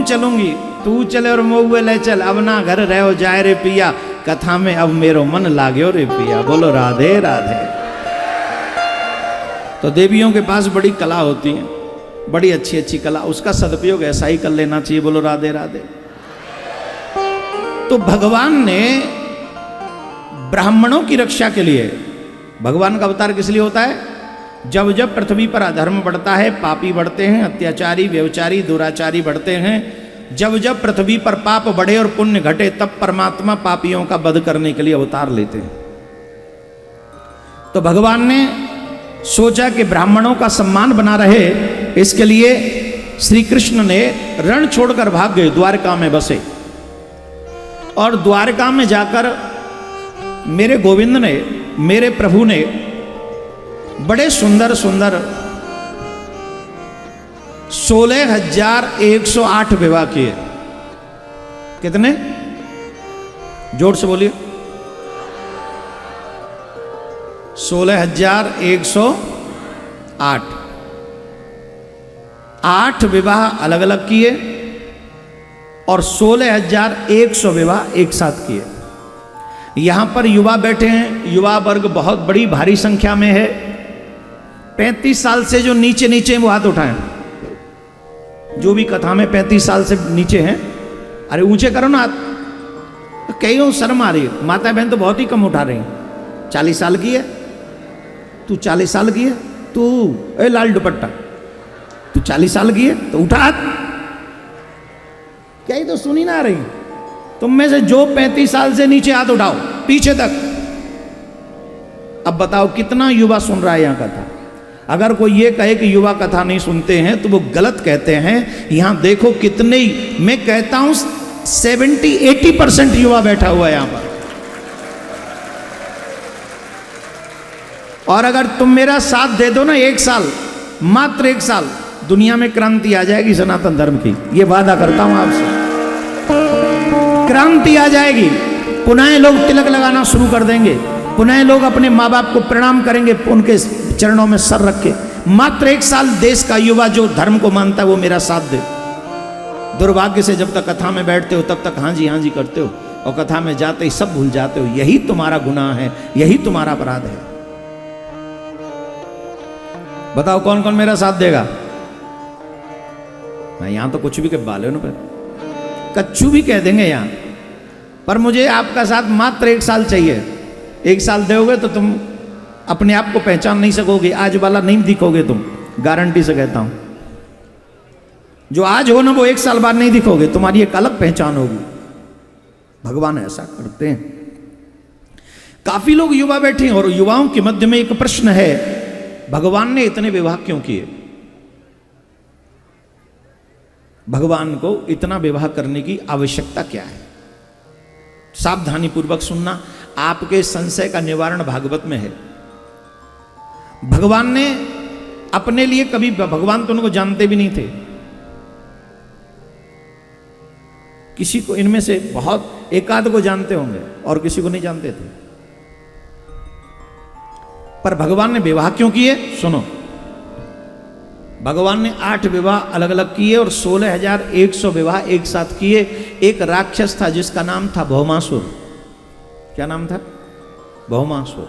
चलूंगी, तू चले और मऊए ले चल, अब ना घर रहो जाए रे पिया, कथा में अब मेरो मन लाग्यो रे पिया। बोलो राधे राधे। तो देवियों के पास बड़ी कला होती है, बड़ी अच्छी अच्छी कला, उसका सदुपयोग ऐसा ही कर लेना चाहिए। बोलो राधे राधे। तो भगवान ने ब्राह्मणों की रक्षा के लिए, भगवान का अवतार किस लिए होता है? जब जब पृथ्वी पर अधर्म बढ़ता है, पापी बढ़ते हैं, अत्याचारी व्यभिचारी दुराचारी बढ़ते हैं, जब जब पृथ्वी पर पाप बढ़े और पुण्य घटे, तब परमात्मा पापियों का वध करने के लिए अवतार लेते हैं। तो भगवान ने सोचा कि ब्राह्मणों का सम्मान बना रहे, इसके लिए श्री कृष्ण ने रण छोड़कर भाग गए, द्वारका में बसे। और द्वारका में जाकर मेरे गोविंद ने, मेरे प्रभु ने बड़े सुंदर सुंदर 16,108 विवाह किए। कितने? जोर से बोलिए। 16,108। 8 विवाह अलग अलग किए और 16,100 विवाह एक साथ किए। यहां पर युवा बैठे हैं, युवा वर्ग बहुत बड़ी भारी संख्या में है। 35 साल से जो नीचे नीचे वो हाथ उठाएं, जो भी कथा में 35 साल से नीचे हैं, अरे ऊंचे करो ना हाथ। कई शर्म आ रही है, माता बहन तो बहुत ही कम उठा रही हैं। 40 साल की है तू, 40 साल की है तू, ए लाल दुपट्टा, तू 40 साल की है तो उठा हाथ। क्या ही तो सुनी ना रही? तुम में से जो 35 साल से नीचे हाथ उठाओ, पीछे तक। अब बताओ कितना युवा सुन रहा है यहां कथा? अगर कोई ये कहे कि युवा कथा नहीं सुनते हैं तो वो गलत कहते हैं। यहां देखो कितने, मैं कहता हूं 70-80% युवा बैठा हुआ है यहां पर। और अगर तुम मेरा साथ दे दो ना 1 साल, मात्र 1 साल, दुनिया में क्रांति आ जाएगी सनातन धर्म की। ये वादा करता हूं आपसे, क्रांति आ जाएगी। पुनः लोग तिलक लगाना शुरू कर देंगे, पुनः लोग अपने माँ बाप को प्रणाम करेंगे, उनके चरणों में सर रख के। मात्र 1 साल देश का युवा जो धर्म को मानता है वो मेरा साथ दे। दुर्भाग्य से जब तक कथा में बैठते हो तब तक हाँ जी करते हो, और कथा में जाते ही सब भूल जाते हो। यही तुम्हारा गुनाह है, यही तुम्हारा अपराध है। बताओ कौन कौन मेरा साथ देगा? मैं यहां तो कुछ भी कह बाले पर कच्चू भी कह देंगे यहां, पर मुझे आपका साथ मात्र 1 साल चाहिए। 1 साल दोगे तो तुम अपने आप को पहचान नहीं सकोगे, आज वाला नहीं दिखोगे तुम, गारंटी से कहता हूं। जो आज हो ना वो 1 साल बाद नहीं दिखोगे, तुम्हारी एक अलग पहचान होगी। भगवान ऐसा करते हैं। काफी लोग युवा बैठे हैं और युवाओं के मध्य में एक प्रश्न है, भगवान ने इतने विवाह क्यों किए? भगवान को इतना विवाह करने की आवश्यकता क्या है? सावधानी पूर्वक सुनना, आपके संशय का निवारण भागवत में है। भगवान ने अपने लिए कभी, भगवान तो उनको जानते भी नहीं थे, किसी को इनमें से बहुत एकाध को जानते होंगे और किसी को नहीं जानते थे। पर भगवान ने विवाह क्यों किए? सुनो, भगवान ने 8 विवाह अलग अलग किए और 16,100 विवाह एक साथ किए। एक राक्षस था जिसका नाम था भौमासुर। क्या नाम था? भौमासुर।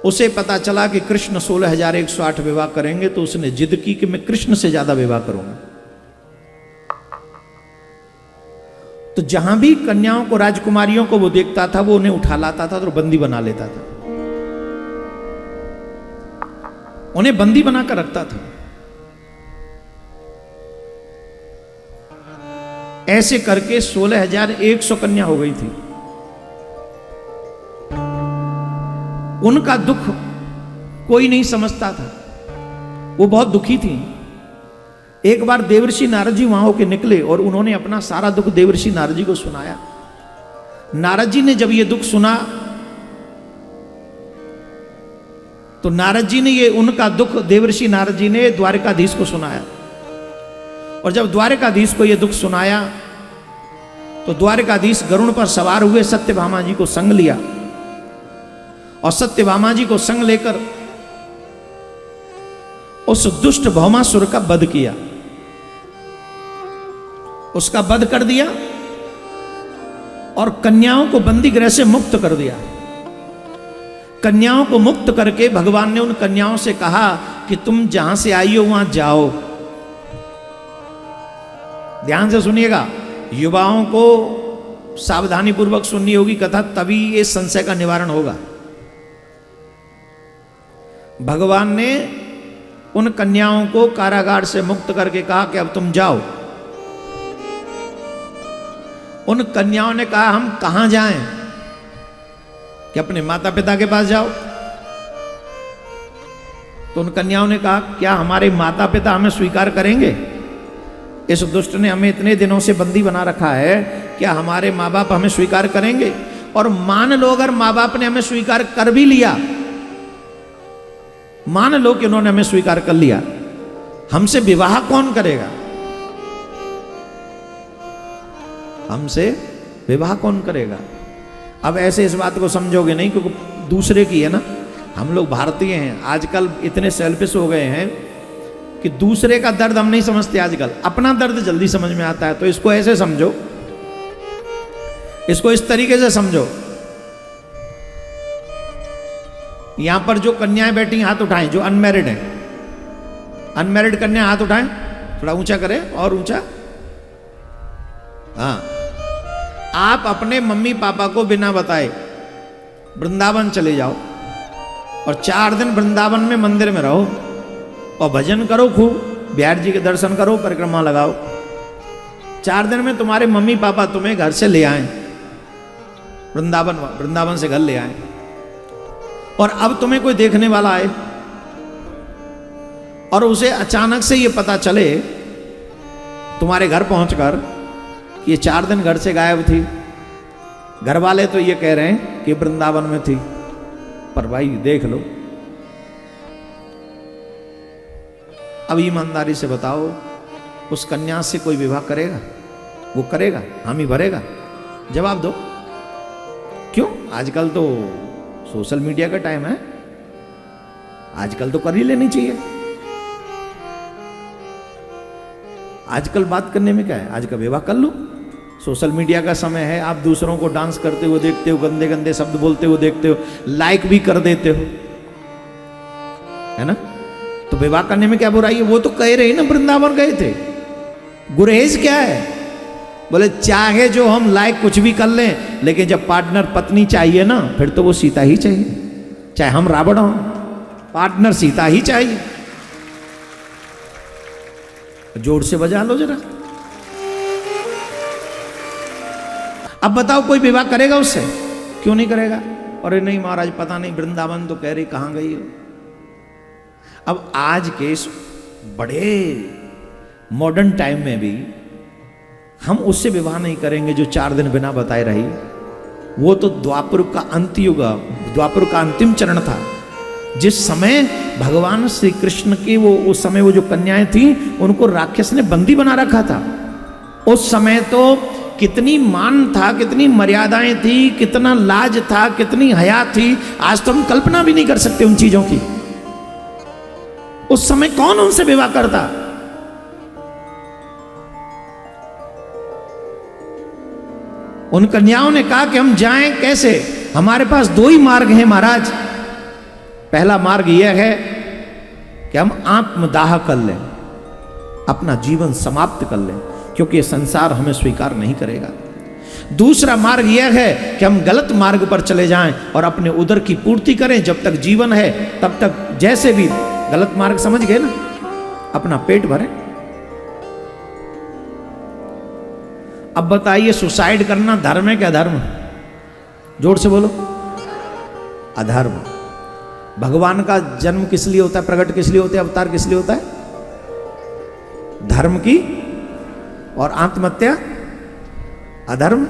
उसे पता चला कि कृष्ण 16,108 विवाह करेंगे, तो उसने जिद की कि मैं कृष्ण से ज्यादा विवाह करूंगा। तो जहां भी कन्याओं को, राजकुमारियों को वो देखता था, वो उन्हें उठा लाता था और बंदी बना लेता था, उन्हें बंदी बनाकर रखता था। ऐसे करके 16,100 कन्या हो गई थी। उनका दुख कोई नहीं समझता था, वो बहुत दुखी थी। एक बार देवर्षि नारद जी वहां होके निकले और उन्होंने अपना सारा दुख देवर्षि नारद जी को सुनाया। नारद जी ने जब ये दुख सुना तो नारद जी ने ये उनका दुख देवर्षि नारद जी ने द्वारकाधीश को सुनाया। और जब द्वारकाधीश को ये दुख सुनाया तो द्वारकाधीश गरुड़ पर सवार हुए, सत्यभामा जी को संग लिया और सत्यभामा जी को संग लेकर उस दुष्ट भौमासुर का वध किया। उसका वध कर दिया और कन्याओं को बंदी गृह से मुक्त कर दिया। कन्याओं को मुक्त करके भगवान ने उन कन्याओं से कहा कि तुम जहां से आई हो वहां जाओ। ध्यान से सुनिएगा, युवाओं को सावधानी पूर्वक सुननी होगी कथा, तभी ये संशय का निवारण होगा। भगवान ने उन कन्याओं को कारागार से मुक्त करके कहा कि अब तुम जाओ। उन कन्याओं ने कहा हम कहां जाएं? कि अपने माता पिता के पास जाओ। तो उन कन्याओं ने कहा क्या हमारे माता पिता हमें स्वीकार करेंगे? इस दुष्ट ने हमें इतने दिनों से बंदी बना रखा है, क्या हमारे माँ बाप हमें स्वीकार करेंगे? और मान लो अगर माँ बाप ने हमें स्वीकार कर भी लिया, मान लो कि उन्होंने हमें स्वीकार कर लिया, हमसे विवाह कौन करेगा? हमसे विवाह कौन करेगा? अब ऐसे इस बात को समझोगे नहीं, क्योंकि दूसरे की है ना। हम लोग भारतीय हैं, आजकल इतने सेल्फिश हो गए हैं कि दूसरे का दर्द हम नहीं समझते आजकल, अपना दर्द जल्दी समझ में आता है। तो इसको ऐसे समझो, इसको इस तरीके से समझो। यहां पर जो कन्याएं बैठी हाथ उठाएं, जो अनमैरिड हैं, अनमैरिड कन्या हाथ उठाएं, थोड़ा ऊंचा करें और ऊंचा। हाँ, आप अपने मम्मी पापा को बिना बताए वृंदावन चले जाओ और 4 दिन वृंदावन में मंदिर में रहो और भजन करो, खूब बिहार जी के दर्शन करो, परिक्रमा लगाओ। 4 दिन में तुम्हारे मम्मी पापा तुम्हें घर से ले आए, वृंदावन से घर ले आए, और अब तुम्हें कोई देखने वाला आए और उसे अचानक से ये पता चले तुम्हारे घर पहुंचकर कि ये 4 दिन घर से गायब थी। घर वाले तो ये कह रहे हैं कि वृंदावन में थी, पर भाई देख लो। अब ईमानदारी से बताओ, उस कन्या से कोई विवाह करेगा? वो करेगा? हामी भरेगा? जवाब दो। क्यों? आजकल तो सोशल मीडिया का टाइम है, आजकल तो कर ही लेनी चाहिए। आजकल बात करने में क्या है? आज का विवाह कर लो। सोशल मीडिया का समय है, आप दूसरों को डांस करते हुए देखते हो, गंदे गंदे शब्द बोलते हुए देखते हो, लाइक भी कर देते हो, है ना? तो विवाह करने में क्या बुराई है? वो तो कह रहे ना वृंदावन गए थे, गुरेज क्या है? बोले चाहे जो हम लाइक कुछ भी कर लें, लेकिन जब पार्टनर पत्नी चाहिए ना, फिर तो वो सीता ही चाहिए, चाहे हम रावण हो, पार्टनर सीता ही चाहिए। जोर से बजा लो जरा। अब बताओ कोई विवाह करेगा उससे? क्यों नहीं करेगा? अरे नहीं महाराज, पता नहीं वृंदावन तो कह रही, कहां गई हो? अब आज के इस बड़े मॉडर्न टाइम में भी हम उससे विवाह नहीं करेंगे जो 4 दिन बिना बताए रही। वो तो द्वापर का अंत युग, द्वापर का अंतिम चरण था, जिस समय भगवान श्री कृष्ण की वो उस समय वो जो कन्याएं थी उनको राक्षस ने बंदी बना रखा था। उस समय तो कितनी मान था, कितनी मर्यादाएं थी, कितना लाज था, कितनी हया थी, आज तो हम कल्पना भी नहीं कर सकते उन चीजों की। उस समय कौन उनसे विवाह करता? उन कन्याओं ने कहा कि हम जाएं कैसे? हमारे पास 2 ही मार्ग हैं महाराज। पहला मार्ग यह है कि हम आत्मदाह कर लें, अपना जीवन समाप्त कर लें, क्योंकि संसार हमें स्वीकार नहीं करेगा। दूसरा मार्ग यह है कि हम गलत मार्ग पर चले जाएं और अपने उदर की पूर्ति करें, जब तक जीवन है तब तक जैसे भी, गलत मार्ग समझ गए ना, अपना पेट भरें। अब बताइए, सुसाइड करना धर्म है क्या अधर्म? जोर से बोलो। अधर्म। भगवान का जन्म किस लिए होता है, प्रकट किस लिए होता है, अवतार किस लिए होता है? धर्म की, और आत्महत्या अधर्म।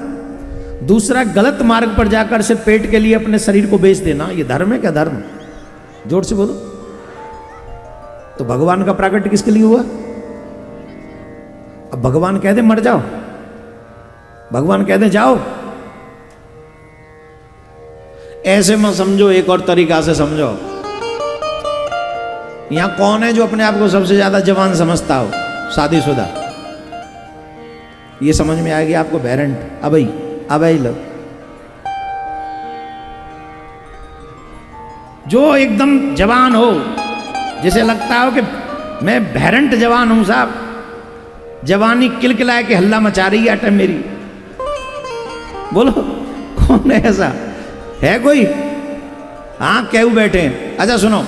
दूसरा, गलत मार्ग पर जाकर से पेट के लिए अपने शरीर को बेच देना, ये धर्म है क्या धर्म? जोर से बोलो। तो भगवान का प्रकट किसके लिए हुआ? अब भगवान कह दे मर जाओ, भगवान कह दे जाओ, ऐसे मत समझो, एक और तरीका से समझो। यहां कौन है जो अपने आप को सबसे ज्यादा जवान समझता हो? शादीशुदा। ये समझ में आएगी आपको भेरेंट, अबई अबई लग। जो एकदम जवान हो, जिसे लगता हो कि मैं भेरेंट जवान हूं साहब, जवानी किलकिलाए के हल्ला मचा रही है आटम मेरी, बोलो कौन है ऐसा? है कोई? हाँ क्यों बैठे हैं? अच्छा सुनो,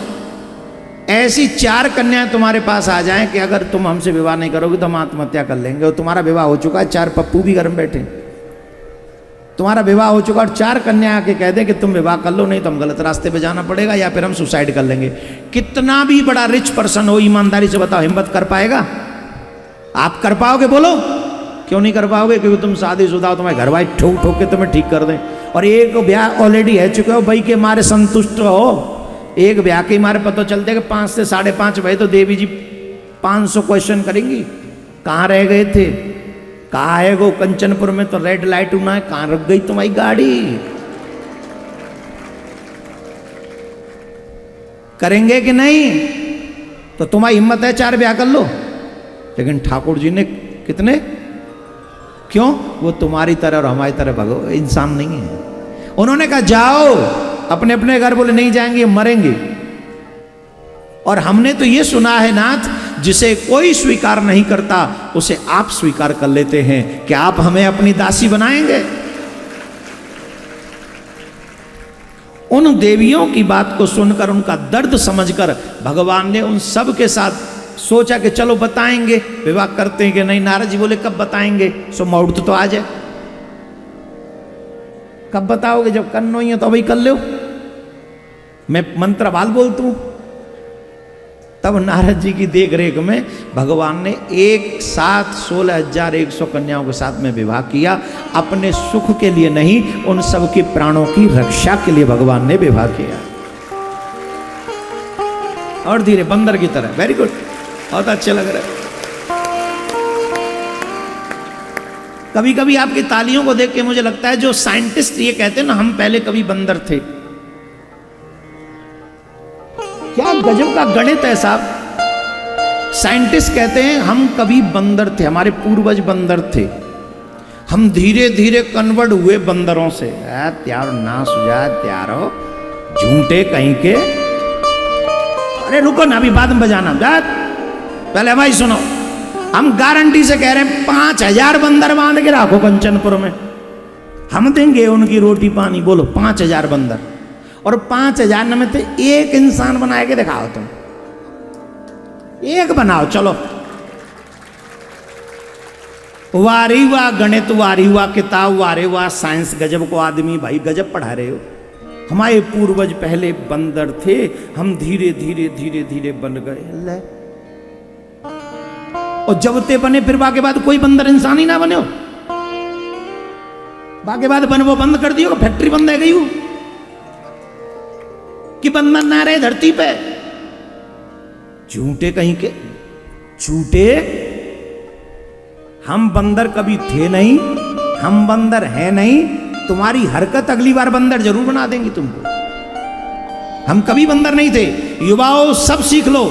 ऐसी 4 कन्याएं तुम्हारे पास आ जाएं कि अगर तुम हमसे विवाह नहीं करोगे तो हम आत्महत्या कर लेंगे, और तुम्हारा विवाह हो चुका है, 4 पप्पू भी घर में बैठे, तुम्हारा विवाह हो चुका और 4 कन्या आके कह दें कि तुम विवाह कर लो, नहीं तो हम गलत रास्ते पे जाना पड़ेगा या फिर हम सुसाइड कर लेंगे। कितना भी बड़ा रिच पर्सन हो, ईमानदारी से बताओ, हिम्मत कर पाएगा? आप कर पाओगे? बोलो क्यों नहीं कर पाओगे? क्योंकि तुम शादीशुदा हो, तुम्हारे घर वाले ठोक ठोक के तुम्हें ठीक कर दें, और एक ब्याह ऑलरेडी है चुके हो, भाई के मारे संतुष्ट हो। एक ब्याह के मारे पता चलते कि 5 से 5.5 बजे तो देवी जी 500 क्वेश्चन करेंगी, कहाँ रह गए थे, कहाँ है वो कंचनपुर में तो रेड लाइट होना है, कहाँ रख गई तुम्हारी गाड़ी? करेंगे कि नहीं? तो तुम्हारी हिम्मत है 4 ब्याह कर लो, लेकिन ठाकुर जी ने कितने? क्यों? वो तुम्हारी तरह और हमारी तरह भगवान इंसान नहीं है। उन्होंने कहा जाओ अपने अपने घर, बोले नहीं जाएंगे, मरेंगे। और हमने तो ये सुना है नाथ, जिसे कोई स्वीकार नहीं करता उसे आप स्वीकार कर लेते हैं, क्या आप हमें अपनी दासी बनाएंगे? उन देवियों की बात को सुनकर, उनका दर्द समझकर भगवान ने उन सब के साथ सोचा कि चलो बताएंगे, विवाह करते हैं कि नहीं। नारद जी बोले कब बताएंगे? सो मुहूर्त तो आ जाए। कब बताओगे? जब करना ही है तो अभी कर लो, मैं मंत्र बाल बोलता हूं। तब नारद जी की देख रेख में भगवान ने एक साथ 16,100 कन्याओं के साथ में विवाह किया, अपने सुख के लिए नहीं, उन सब के प्राणों की रक्षा के लिए भगवान ने विवाह किया। और धीरे बंदर की तरह, वेरी गुड, बहुत अच्छे लग रहे। कभी कभी आपकी तालियों को देख के मुझे लगता है जो साइंटिस्ट ये कहते हैं ना, हम पहले कभी बंदर थे। क्या गजब का गणित है साहब। साइंटिस्ट कहते हैं हम कभी बंदर थे, हमारे पूर्वज बंदर थे, हम धीरे धीरे कन्वर्ट हुए बंदरों से। त्यार ना सुझा त्यारो झूठे कहीं के। अरे रुको ना, अभी बाद में बजाना, पहले भाई सुनो। हम गारंटी से कह रहे हैं 5,000 बंदर बांध के रखो कंचनपुर में, हम देंगे उनकी रोटी पानी। बोलो 5,000 बंदर, और 5,000 में से एक इंसान बना के दिखाओ, तुम एक बनाओ, चलो। वारी वाह गणित, वारी वाह किताब, वारे वाह साइंस, गजब को आदमी, भाई गजब पढ़ा रहे हो। हमारे पूर्वज पहले बंदर थे, हम धीरे धीरे धीरे धीरे बन गए। और जब ते बने फिर बाके बाद कोई बंदर इंसान ही ना बने हो, बाके बाद बन वो बंद कर दियो, फैक्ट्री बंद है गई हो कि बंदर ना रहे धरती पे। झूठे कहीं के झूठे, हम बंदर कभी थे नहीं, हम बंदर है नहीं। तुम्हारी हरकत अगली बार बंदर जरूर बना देंगी तुमको। हम कभी बंदर नहीं थे। युवाओं सब सीख लो,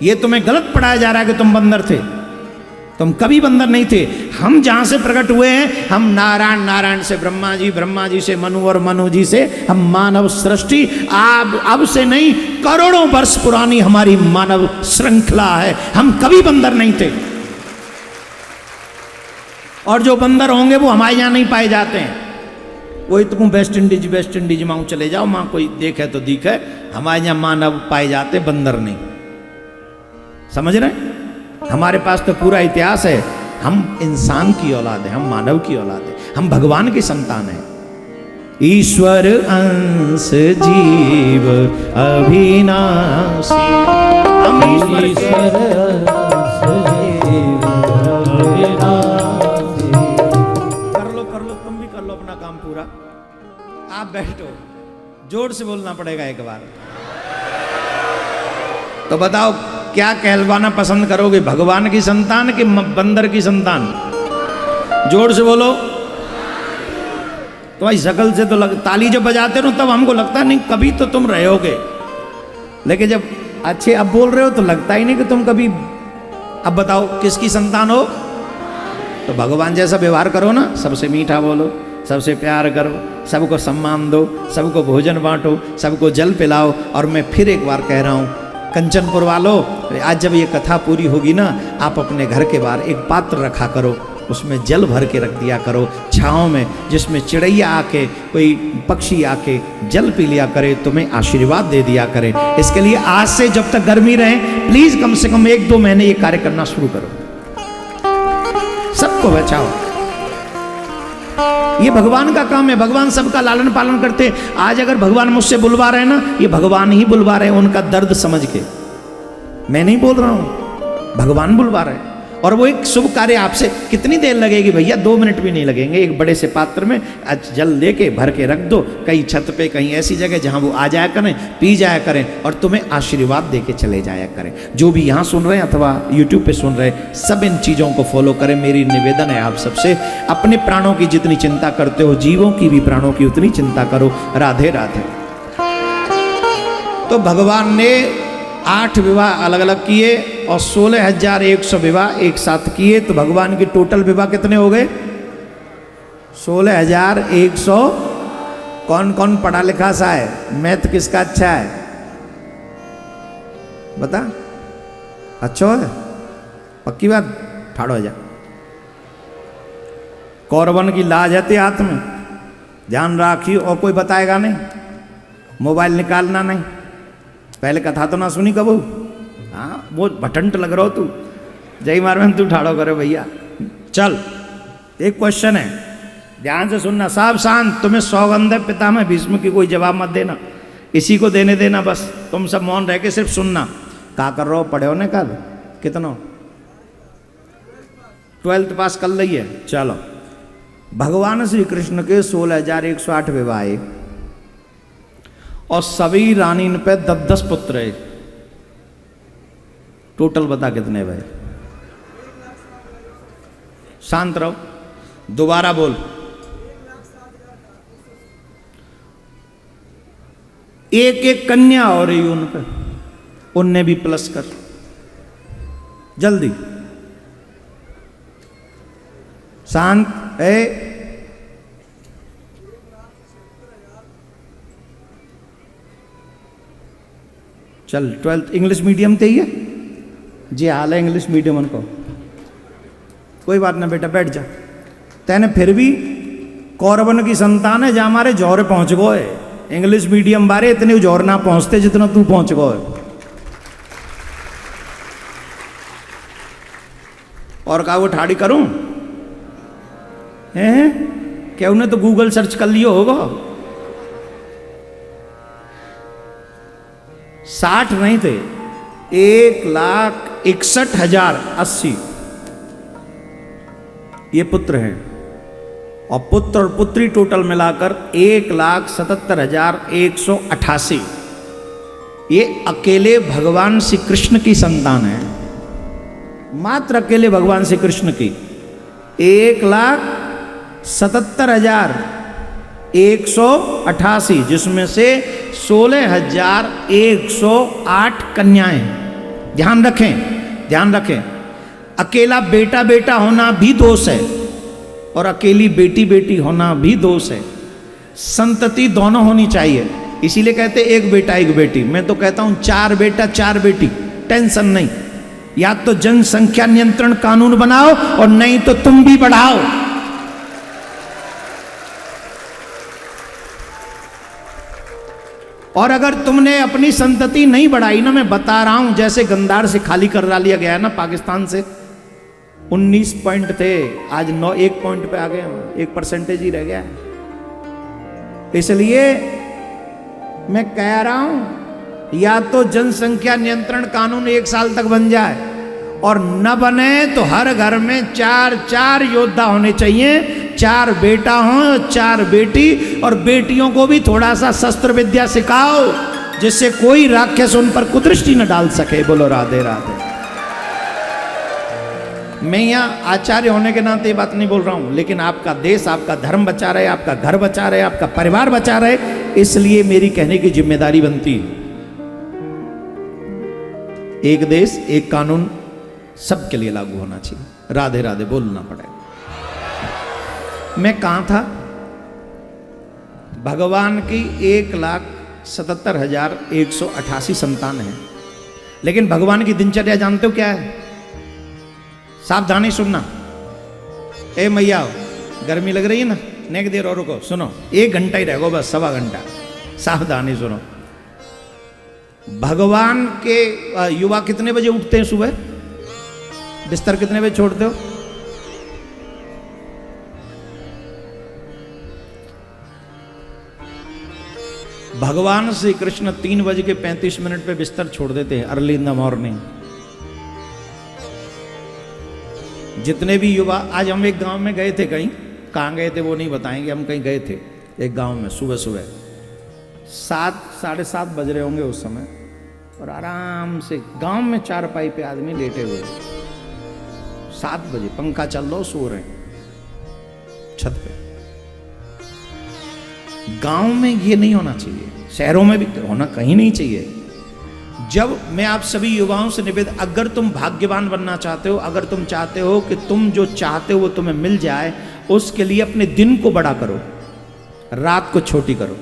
ये तुम्हें गलत पढ़ाया जा रहा है कि तुम बंदर थे, तुम कभी बंदर नहीं थे। हम जहां से प्रकट हुए हैं, हम नारायण, नारायण से ब्रह्मा जी, ब्रह्मा जी से मनु, और मनु जी से हम मानव सृष्टि। अब से नहीं, करोड़ों वर्ष पुरानी हमारी मानव श्रृंखला है, हम कभी बंदर नहीं थे। और जो बंदर होंगे वो हमारे यहां नहीं पाए जाते हैं। वही तुम वेस्ट इंडीज मां चले जाओ, मां कोई देखे तो दिखे, हमारे यहां मानव पाए जाते, बंदर नहीं। समझ रहे? हमारे पास तो पूरा इतिहास है। हम इंसान की औलाद है, हम मानव की औलाद है, हम भगवान की संतान है। ईश्वर अंश जीव अविनाशी, हम ईश्वर अंश जीव अविनाशी। कर लो तुम भी कर लो अपना काम पूरा। आप बैठो, जोर से बोलना पड़ेगा एक बार। तो बताओ क्या कहलवाना पसंद करोगे, भगवान की संतान कि बंदर की संतान? जोर से बोलो। तो भाई शकल से तो ताली जब बजाते हो तब हमको लगता नहीं कभी तो तुम रहोगे, लेकिन जब अच्छे अब बोल रहे हो तो लगता ही नहीं कि तुम कभी। अब बताओ किसकी संतान हो? तो भगवान जैसा व्यवहार करो ना, सबसे मीठा बोलो, सबसे प्यार करो, सबको सम्मान दो, सबको भोजन बांटो, सबको जल पिलाओ। और मैं फिर एक बार कह रहा हूँ, कंचनपुर वालों, आज जब ये कथा पूरी होगी ना, आप अपने घर के बाहर एक पात्र रखा करो, उसमें जल भर के रख दिया करो छाँव में, जिसमें चिड़ैया आके, कोई पक्षी आके जल पी लिया करे, तुम्हें आशीर्वाद दे दिया करे। इसके लिए आज से जब तक गर्मी रहे, प्लीज कम से कम 1-2 महीने ये कार्य करना शुरू करो, सबको बचाओ। ये भगवान का काम है, भगवान सबका लालन पालन करते। आज अगर भगवान मुझसे बुलवा रहे हैं ना, ये भगवान ही बुलवा रहे हैं, उनका दर्द समझ के, मैं नहीं बोल रहा हूं, भगवान बुलवा रहे हैं। और वो एक शुभ कार्य आपसे कितनी देर लगेगी भैया, 2 मिनट भी नहीं लगेंगे। एक बड़े से पात्र में जल लेके भर के रख दो, कहीं छत पे, कहीं ऐसी जगह जहां वो आ जाया करें, पी जाया करें और तुम्हें आशीर्वाद दे के चले जाया करें। जो भी यहाँ सुन रहे हैं अथवा यूट्यूब पे सुन रहे हैं, सब इन चीज़ों को फॉलो करें। मेरी निवेदन है आप सबसे, अपने प्राणों की जितनी चिंता करते हो, जीवों की भी प्राणों की उतनी चिंता करो। राधे राधे। तो भगवान ने 8 विवाह अलग अलग किए और 16,100 विवाह एक साथ किए। तो भगवान के टोटल विवाह कितने हो गए? 16,100। कौन कौन पढ़ा लिखा सा है? मैथ किसका अच्छा है बता? अच्छा है, पक्की बात, ठाड़ो हो जा। कौरवन की लाज है हाथ में, ध्यान राखियो। और कोई बताएगा नहीं, मोबाइल निकालना नहीं। पहले कथा तो ना सुनी कबू? हाँ, वो भटंट लग रहा हो तू, जय मारवन तू ठाड़ो करे भैया। चल, एक क्वेश्चन है, ध्यान से सुनना, सब शांत। तुम्हें सौगंध है पितामह भीष्म की, कोई जवाब मत देना, इसी को देने देना बस। तुम सब मौन रह के सिर्फ सुनना। क्या कर रहे हो? पढ़े हो ना कल? कितना? 12th पास कर ली है? चलो, भगवान श्री कृष्ण के 16,108 विवाह और सभी रानी पे 10-10 पुत्र है। टोटल बता कितने भाई? शांत रहो, दोबारा बोल। 1-1 कन्या हो रही उन पे, उनने भी प्लस कर जल्दी। शांत है। चल, 12th इंग्लिश मीडियम थे ये जी, हाल है इंग्लिश मीडियम उनको। कोई बात ना बेटा, बैठ जा। तेने फिर भी कौरवन की संतान है, जहां हमारे जौहर पहुंच गए। इंग्लिश मीडियम बारे इतने जौहर ना पहुंचते जितना तू पहुंच गए। और का वो ठाड़ी करूं? हैं क्या? उन्हें तो गूगल सर्च कर लियो होगा। 60 नहीं थे, 1,61,080 ये पुत्र हैं। और पुत्र और पुत्री टोटल मिलाकर 1,77,188 ये अकेले भगवान श्री कृष्ण की संतान है, मात्र अकेले भगवान श्री कृष्ण की। 1,77,188 जिसमें से 16,108 कन्याएं। ध्यान रखें, ध्यान रखें, अकेला बेटा बेटा होना भी दोष है और अकेली बेटी बेटी होना भी दोष है। संतति दोनों होनी चाहिए, इसीलिए कहते एक बेटा एक बेटी। मैं तो कहता हूं 4 बेटा 4 बेटी, टेंशन नहीं। या तो जनसंख्या नियंत्रण कानून बनाओ और नहीं तो तुम भी बढ़ाओ। और अगर तुमने अपनी संतति नहीं बढ़ाई ना, मैं बता रहा हूं, जैसे गंदार से खाली करा लिया गया है ना पाकिस्तान से, 19 पॉइंट थे, आज 1 पॉइंट पे आ गए, 1% ही रह गया। इसलिए मैं कह रहा हूं, या तो जनसंख्या नियंत्रण कानून 1 साल तक बन जाए, और न बने तो हर घर में 4 योद्धा होने चाहिए। 4 बेटा हों, 4 बेटी, और बेटियों को भी थोड़ा सा शस्त्र विद्या सिखाओ, जिससे कोई राक्षस उन पर कुदृष्टि न डाल सके। बोलो राधे राधे। मैं यहाँ आचार्य होने के नाते ये बात नहीं बोल रहा हूँ, लेकिन आपका देश, आपका धर्म बचा रहे, आपका घर बचा रहे, आपका परिवार बचा रहे, इसलिए मेरी कहने की जिम्मेदारी बनती है। एक देश एक कानून सबके लिए लागू होना चाहिए। राधे राधे बोलना पड़ेगा। मैं कहाँ था? भगवान की 1,77,188 संतान है, लेकिन भगवान की दिनचर्या जानते हो क्या है? सावधानी सुनना। ए मैया, गर्मी लग रही है ना, नेक देर और रुको, सुनो, 1 घंटा ही रहेगो बस, 1.25 घंटा, सावधानी सुनो। भगवान के युवा कितने बजे उठते हैं सुबह? बिस्तर कितने बजे छोड़ते हो? भगवान श्री कृष्ण 3:35 पे बिस्तर छोड़ देते हैं, अर्ली इन द मॉर्निंग। जितने भी युवा, आज हम एक गांव में गए थे, कहीं कहाँ गए थे वो नहीं बताएंगे, हम कहीं गए थे एक गांव में, सुबह सुबह 7, 7:30 बज रहे होंगे उस समय, और आराम से गांव में चारपाई पे आदमी लेटे हुए, 7 बजे पंखा चल रहा, सो रहे हैं छत पे। गांव में ये नहीं होना चाहिए, शहरों में भी होना कहीं नहीं चाहिए। जब मैं आप सभी युवाओं से निवेदन, अगर तुम भाग्यवान बनना चाहते हो, अगर तुम चाहते हो कि तुम जो चाहते हो वो तुम्हें मिल जाए, उसके लिए अपने दिन को बड़ा करो, रात को छोटी करो।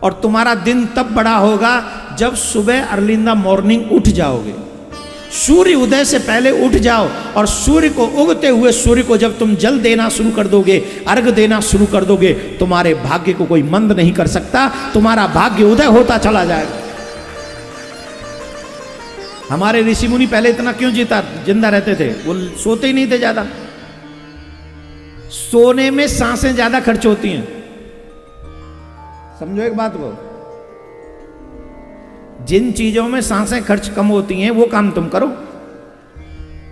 और तुम्हारा दिन तब बड़ा होगा जब सुबह अर्ली इन द मॉर्निंग उठ जाओगे, सूर्य उदय से पहले उठ जाओ, और सूर्य को, उगते हुए सूर्य को जब तुम जल देना शुरू कर दोगे, अर्घ देना शुरू कर दोगे, तुम्हारे भाग्य को कोई मंद नहीं कर सकता, तुम्हारा भाग्य उदय होता चला जाएगा। हमारे ऋषि मुनि पहले इतना क्यों जिंदा रहते थे? वो सोते ही नहीं थे ज्यादा। सोने में सांसें ज्यादा खर्च होती हैं, समझो एक बात को। जिन चीजों में सांसें खर्च कम होती हैं वो काम तुम करो।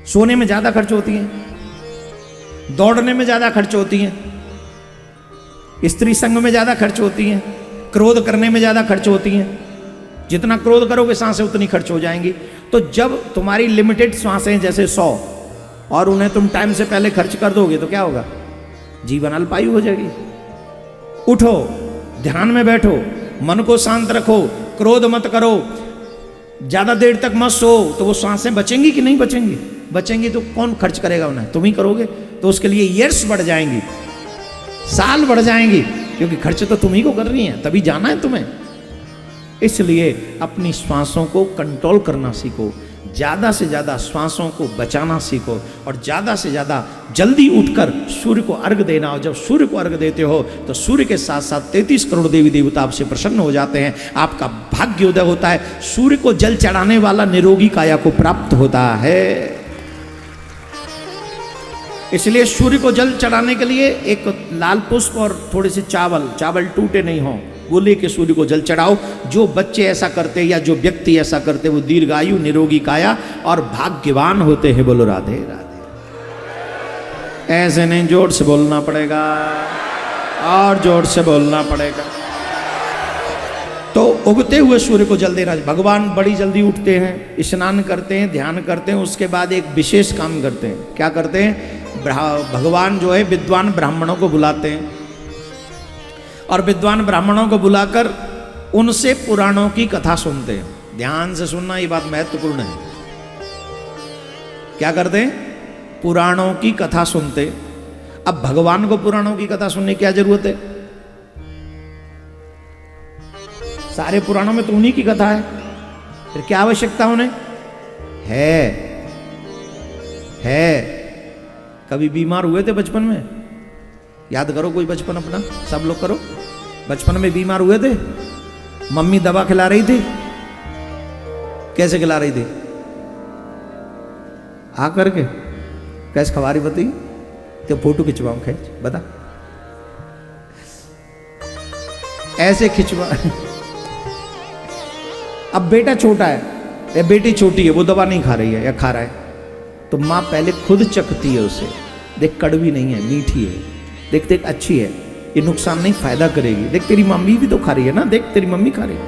सोने में ज्यादा खर्च होती हैं, दौड़ने में ज्यादा खर्च होती हैं, स्त्री संग में ज्यादा खर्च होती हैं, क्रोध करने में ज्यादा खर्च होती हैं। जितना क्रोध करोगे सांसें उतनी खर्च हो जाएंगी। तो जब तुम्हारी लिमिटेड सांसें जैसे 100, और उन्हें तुम टाइम से पहले खर्च कर दोगे तो क्या होगा? जीवन अल्पायु हो जाएगी। उठो, ध्यान में बैठो, मन को शांत रखो, क्रोध मत करो, ज्यादा देर तक मत सो, तो वो सांसें बचेंगी कि नहीं बचेंगी? बचेंगी तो कौन खर्च करेगा उन्हें? तुम ही करोगे। तो उसके लिए ईयर्स बढ़ जाएंगी, साल बढ़ जाएंगी, क्योंकि खर्च तो तुम ही को कर रही है, तभी जाना है तुम्हें। इसलिए अपनी श्वासों को कंट्रोल करना सीखो, ज़्यादा से ज़्यादा श्वासों को बचाना सीखो, और ज़्यादा से ज़्यादा जल्दी उठकर सूर्य को अर्घ देना। और जब सूर्य को अर्घ देते हो तो सूर्य के साथ साथ 33 करोड़ देवी देवता आपसे प्रसन्न हो जाते हैं, आपका भाग्य उदय होता है। सूर्य को जल चढ़ाने वाला निरोगी काया को प्राप्त होता है। इसलिए सूर्य को जल चढ़ाने के लिए एक लाल पुष्प और थोड़े से चावल टूटे नहीं हों, वो लेके सूर्य को जल चढ़ाओ। जो बच्चे ऐसा करते या जो व्यक्ति ऐसा करते वो दीर्घायु, निरोगी काया और भाग्यवान होते हैं। बोलो राधे राधे। ऐसे नहीं, जोर से बोलना पड़ेगा, और जोर से बोलना पड़ेगा। तो उगते हुए सूर्य को जल देना। भगवान बड़ी जल्दी उठते हैं, स्नान करते हैं, ध्यान करते हैं, उसके बाद एक विशेष काम करते हैं। क्या करते हैं? भगवान जो है विद्वान ब्राह्मणों को बुलाते हैं, और विद्वान ब्राह्मणों को बुलाकर उनसे पुराणों की कथा सुनते हैं। ध्यान से सुनना, ये बात महत्वपूर्ण है। क्या करते हैं? पुराणों की कथा सुनते। अब भगवान को पुराणों की कथा सुनने की क्या जरूरत है? सारे पुराणों में तो उन्हीं की कथा है, फिर क्या आवश्यकता उन्हें है। कभी बीमार हुए थे बचपन में? याद करो कोई बचपन अपना, सब लोग करो। बचपन में बीमार हुए थे, मम्मी दवा खिला रही थी, कैसे खिला रही थी? आ करके कैसे खवा रही बताइए? तो फोटो खिंचवाऊं, खींच बता, ऐसे खिंचवा। अब बेटा छोटा है या बेटी छोटी है, वो दवा नहीं खा रही है या खा रहा है, तो माँ पहले खुद चखती है उसे, देख कड़वी नहीं है, मीठी है, देख देख अच्छी है, ये नुकसान नहीं, फायदा करेगी, देख तेरी मम्मी भी तो खा रही है ना, देख तेरी मम्मी खा रही है।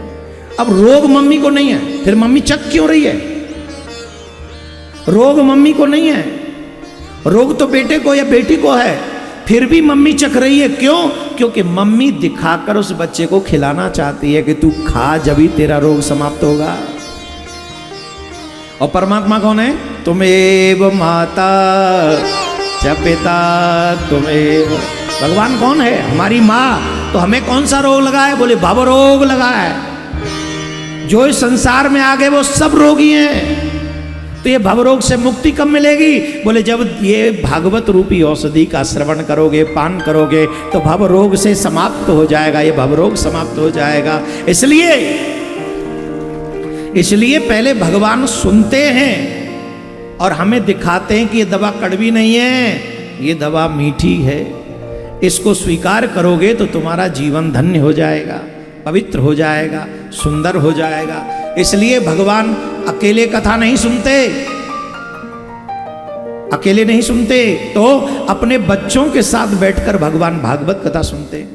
अब रोग मम्मी को नहीं है, फिर मम्मी चख क्यों रही है? रोग मम्मी को नहीं है, रोग तो बेटे को या बेटी को है, फिर भी मम्मी चख रही है। क्यों? क्योंकि मम्मी दिखाकर उस बच्चे को खिलाना चाहती है कि तू खा, जब ही तेरा रोग समाप्त होगा। और परमात्मा कौन है? तुमेव माता च पिता तुमेव। भगवान कौन है? हमारी माँ। तो हमें कौन सा रोग लगा है? बोले भव रोग लगा है। जो इस संसार में आ गए वो सब रोगी हैं। तो ये भव रोग से मुक्ति कब मिलेगी? बोले जब ये भागवत रूपी औषधि का श्रवण करोगे, पान करोगे, तो भव रोग से समाप्त हो जाएगा, ये भव रोग समाप्त हो जाएगा। इसलिए पहले भगवान सुनते हैं और हमें दिखाते हैं कि ये दवा कड़वी नहीं है, ये दवा मीठी है। इसको स्वीकार करोगे तो तुम्हारा जीवन धन्य हो जाएगा, पवित्र हो जाएगा, सुंदर हो जाएगा। इसलिए भगवान अकेले कथा नहीं सुनते, अकेले नहीं सुनते, तो अपने बच्चों के साथ बैठकर भगवान भागवत कथा सुनते।